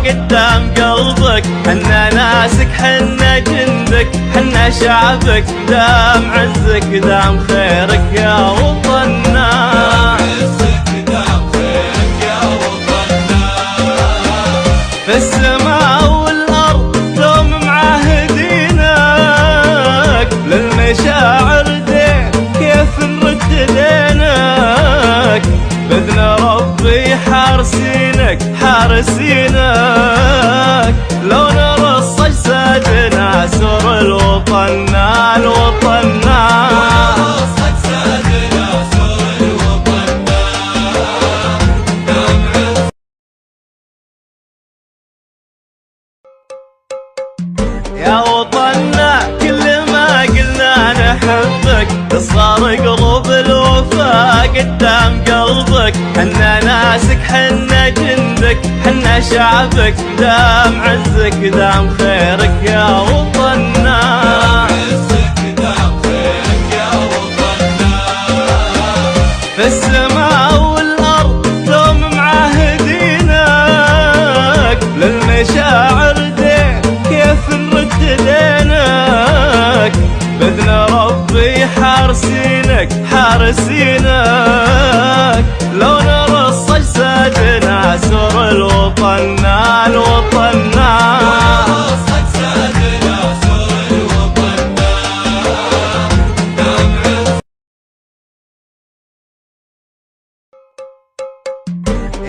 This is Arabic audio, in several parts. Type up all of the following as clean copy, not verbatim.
قدام قلبك، حنا ناسك حنا جندك، حنا شعبك دام عزك دام خيرك يا وطننا. في السماء والأرض دوم معاهدينك، للمشاعر دين كيف نرد دينك، بإذن ربي حارسينك حارسينك، لو نرص أجسادنا سر الوطننا الوطننا. يا وطننا كل ما قلنا نحبك، تصار قلوب الوفا قدام قلبك، حنا ناسك حنا جندك، حنا شعبك دام عزك دام خيرك يا وطننا. في السماء والأرض دوم معاهدينك، للمشاعر دين كيف نرد دينك، بإذن ربي حارسينك حارسينك، لو نرص أجسادنا سر الوطننا الوطننا.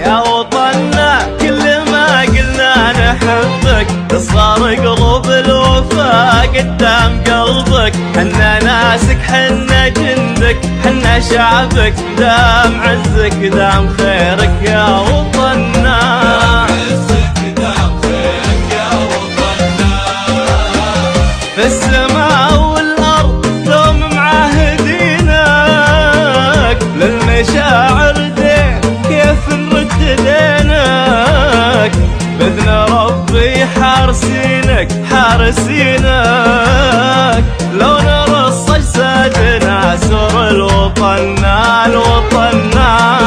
يا وطننا كل ما قلنا نحبك، تصار قلوب الوفا قدام قلبك، حنا ناسك حنا جندك، حنا شعبك دام عزك دام خيرك يا وطننا. في السماء والأرض دوم معاهدينك، للمشاعر دين كيف نرد دينك، بإذن ربي حارسينك حارسينك، لو نرص أجسادنا سر الوطننا الوطننا.